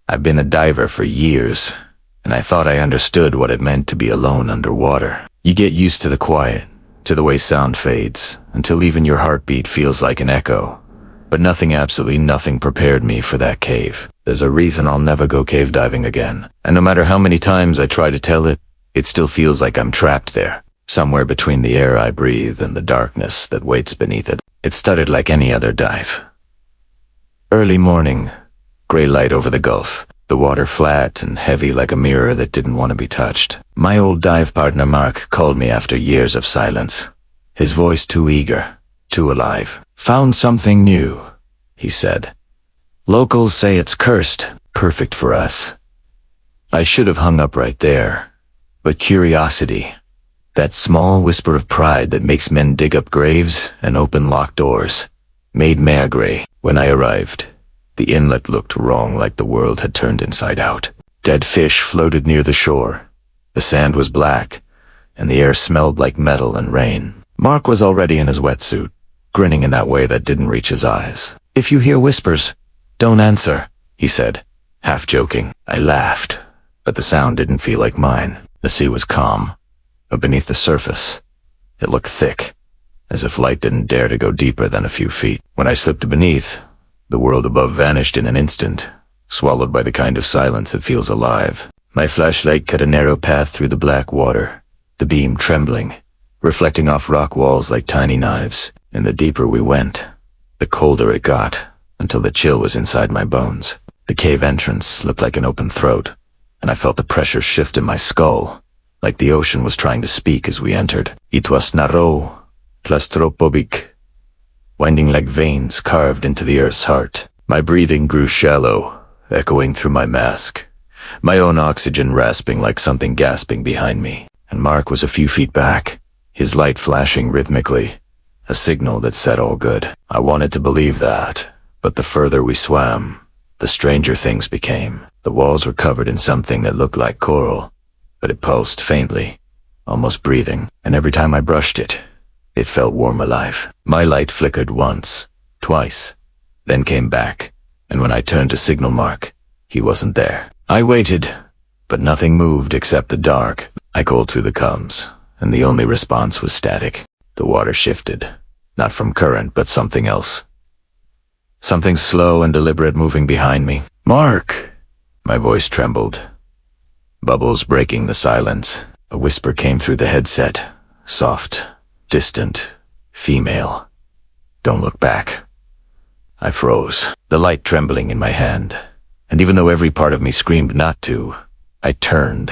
I've been a diver for years, and I thought I understood what it meant to be alone underwater. You get used to the quiet, to the way sound fades, until even your heartbeat feels like an echo. But nothing, absolutely nothing prepared me for that cave. There's a reason I'll never go cave diving again. And no matter how many times I try to tell it, it still feels like I'm trapped there, somewhere between the air I breathe and the darkness that waits beneath it. It started like any other dive. Early morning, gray light over the Gulf, the water flat and heavy like a mirror that didn't want to be touched. My old dive partner Mark called me after years of silence, his voice too eager, too alive. "Found something new," he said. "Locals say it's cursed, perfect for us." I should have hung up right there, but curiosity, that small whisper of pride that makes men dig up graves and open locked doors, made me agree. When I arrived, the inlet looked wrong, like the world had turned inside out. Dead fish floated near the shore. The sand was black, and the air smelled like metal and rain. Mark was already in his wetsuit, grinning in that way that didn't reach his eyes. "If you hear whispers, don't answer," he said, half joking. I laughed, but the sound didn't feel like mine. The sea was calm, but beneath the surface, it looked thick, as if light didn't dare to go deeper than a few feet. When I slipped beneath, the world above vanished in an instant, swallowed by the kind of silence that feels alive. My flashlight cut a narrow path through the black water, the beam trembling, reflecting off rock walls like tiny knives. And the deeper we went, the colder it got, until the chill was inside my bones. The cave entrance looked like an open throat, and I felt the pressure shift in my skull, like the ocean was trying to speak as we entered. It was narrow, claustrophobic, winding like veins carved into the earth's heart. My breathing grew shallow, echoing through my mask, my own oxygen rasping like something gasping behind me. And Mark was a few feet back, his light flashing rhythmically, a signal that said all good. I wanted to believe that, but the further we swam, the stranger things became. The walls were covered in something that looked like coral, but it pulsed faintly, almost breathing, and every time I brushed it, it felt warm alive. My light flickered once, twice, then came back, and when I turned to signal Mark, he wasn't there. I waited, but nothing moved except the dark. I called through the comms, and the only response was static. The water shifted, not from current, but something else. Something slow and deliberate moving behind me. "Mark!" My voice trembled, bubbles breaking the silence. A whisper came through the headset, soft, distant, female. "Don't look back." I froze, the light trembling in my hand, and even though every part of me screamed not to, I turned.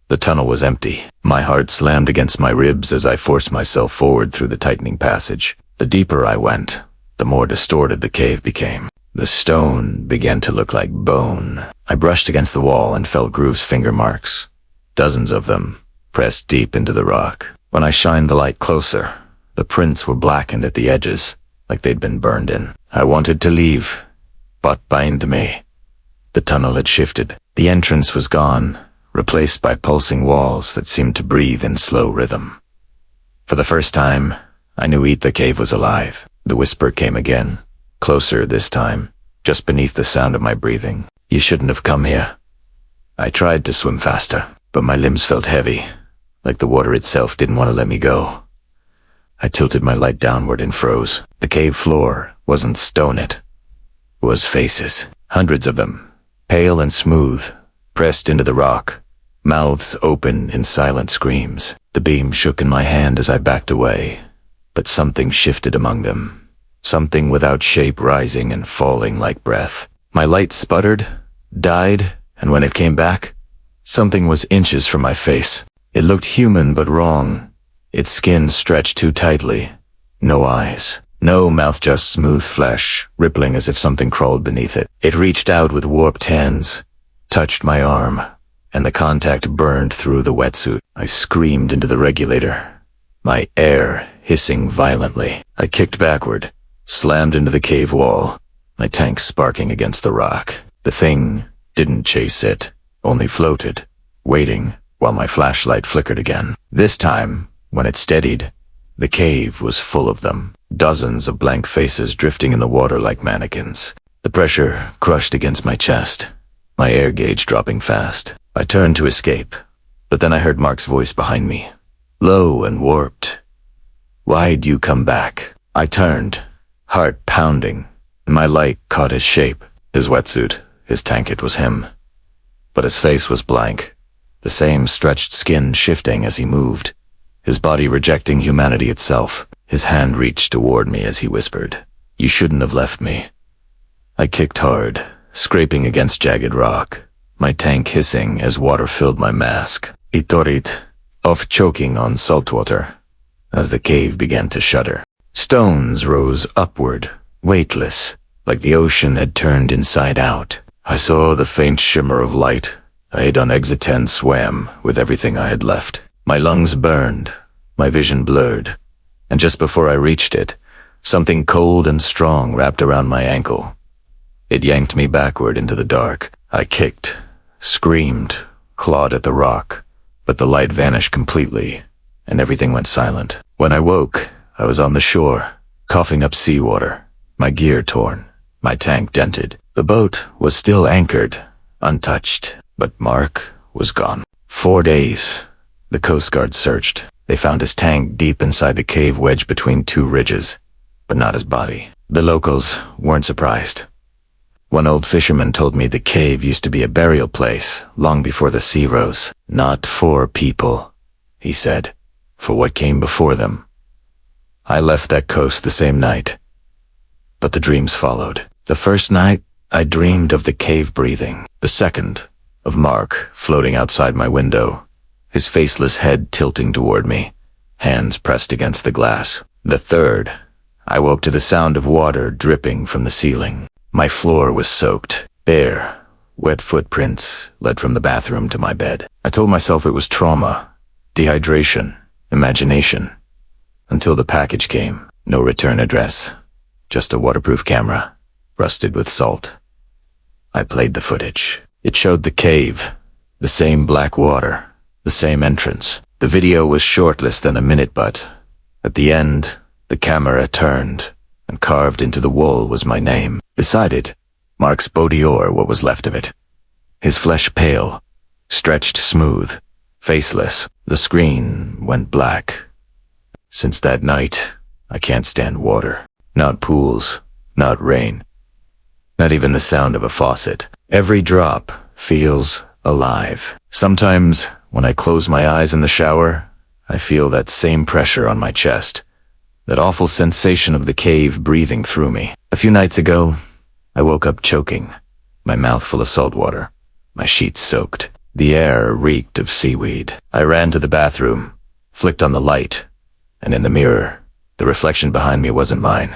The tunnel was empty. My heart slammed against my ribs as I forced myself forward through the tightening passage. The deeper I went, the more distorted the cave became. The stone began to look like bone. I brushed against the wall and felt Groove's finger marks, dozens of them, pressed deep into the rock. When I shined the light closer, the prints were blackened at the edges, like they'd been burned in. I wanted to leave, but behind me, the tunnel had shifted. The entrance was gone, replaced by pulsing walls that seemed to breathe in slow rhythm. For the first time, I knew the cave was alive. The whisper came again, closer this time, just beneath the sound of my breathing. "You shouldn't have come here." I tried to swim faster, but my limbs felt heavy, like the water itself didn't want to let me go. I tilted my light downward and froze. The cave floor wasn't stone, it was faces, hundreds of them, pale and smooth, pressed into the rock, mouths open in silent screams. The beam shook in my hand as I backed away, but something shifted among them, something without shape rising and falling like breath. My light sputtered, died, and when it came back, something was inches from my face. It looked human but wrong. Its skin stretched too tightly. No eyes, no mouth, just smooth flesh, rippling as if something crawled beneath it. It reached out with warped hands, touched my arm, and the contact burned through the wetsuit. I screamed into the regulator, my air hissing violently. I kicked backward, slammed into the cave wall, my tank sparking against the rock. The thing didn't chase it, only floated, waiting while my flashlight flickered again. This time, when it steadied, the cave was full of them, dozens of blank faces drifting in the water like mannequins. The pressure crushed against my chest, my air gauge dropping fast. I turned to escape, but then I heard Mark's voice behind me, low and warped. "Why'd you come back?" I turned, heart pounding, and my light caught his shape, his wetsuit, his tank. It was him. But his face was blank, the same stretched skin shifting as he moved, his body rejecting humanity itself. His hand reached toward me as he whispered, "You shouldn't have left me." I kicked hard, scraping against jagged rock, my tank hissing as water filled my mask. Itorit, off choking on salt water, as the cave began to shudder. Stones rose upward, weightless, like the ocean had turned inside out. I saw the faint shimmer of light. I had on exit 10 swam with everything I had left. My lungs burned, my vision blurred, and just before I reached it, something cold and strong wrapped around my ankle. It yanked me backward into the dark. I kicked, screamed, clawed at the rock, but the light vanished completely, and everything went silent. When I woke, I was on the shore, coughing up seawater, my gear torn, my tank dented. The boat was still anchored, untouched, but Mark was gone. 4 days. The Coast Guard searched. They found his tank deep inside the cave wedged between 2 ridges, but not his body. The locals weren't surprised. One old fisherman told me the cave used to be a burial place long before the sea rose. "Not for people," he said, "for what came before them." I left that coast the same night, but the dreams followed. The first night, I dreamed of the cave breathing. The second, of Mark floating outside my window, his faceless head tilting toward me, hands pressed against the glass. The third, I woke to the sound of water dripping from the ceiling. My floor was soaked, bare, wet footprints led from the bathroom to my bed. I told myself it was trauma, dehydration, imagination, until the package came. No return address, just a waterproof camera, rusted with salt. I played the footage. It showed the cave, the same black water, the same entrance. The video was short, less than a minute, but at the end, the camera turned, and carved into the wall was my name. Beside it, Mark's body, or what was left of it. His flesh pale, stretched smooth, faceless. The screen went black. Since that night, I can't stand water. Not pools, not rain, not even the sound of a faucet. Every drop feels alive. Sometimes, when I close my eyes in the shower, I feel that same pressure on my chest, that awful sensation of the cave breathing through me. A few nights ago, I woke up choking, my mouth full of salt water, my sheets soaked. The air reeked of seaweed. I ran to the bathroom, flicked on the light, and in the mirror, the reflection behind me wasn't mine.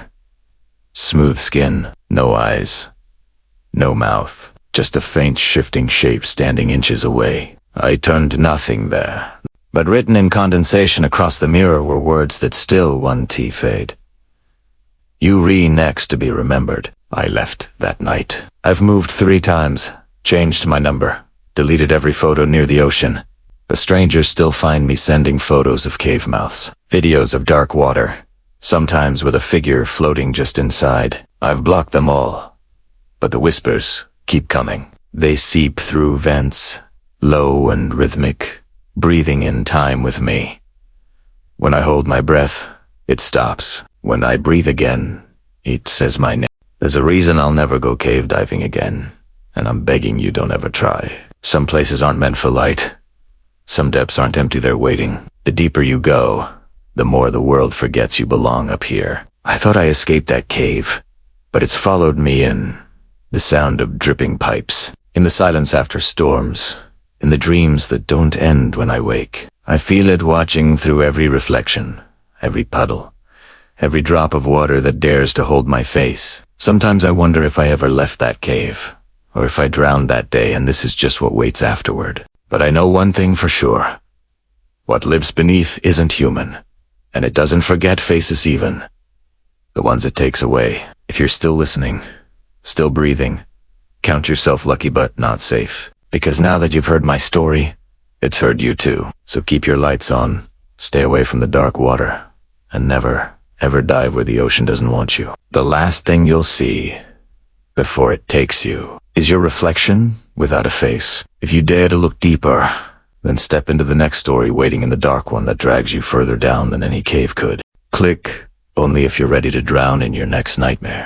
Smooth skin, no eyes, no mouth, just a faint shifting shape standing inches away. I turned nothing there, but written in condensation across the mirror were words that still one T fade. "You next to be remembered." I left that night. I've moved 3 times, changed my number, deleted every photo near the ocean. The strangers still find me sending photos of cave mouths, videos of dark water, sometimes with a figure floating just inside. I've blocked them all, but the whispers keep coming. They seep through vents, low and rhythmic, breathing in time with me. When I hold my breath, it stops. When I breathe again, it says my name. There's a reason I'll never go cave diving again, and I'm begging you don't ever try. Some places aren't meant for light. Some depths aren't empty, they're waiting. The deeper you go, the more the world forgets you belong up here. I thought I escaped that cave, but it's followed me in the sound of dripping pipes, in the silence after storms, in the dreams that don't end when I wake. I feel it watching through every reflection, every puddle, every drop of water that dares to hold my face. Sometimes I wonder if I ever left that cave, or if I drowned that day and this is just what waits afterward. But I know one thing for sure. What lives beneath isn't human, and it doesn't forget faces even. The ones it takes away. If you're still listening, still breathing, count yourself lucky but not safe. Because now that you've heard my story, it's heard you too. So keep your lights on, stay away from the dark water, and never, ever dive where the ocean doesn't want you. The last thing you'll see before it takes you is your reflection without a face. If you dare to look deeper, then step into the next story waiting in the dark one that drags you further down than any cave could. Click only if you're ready to drown in your next nightmare.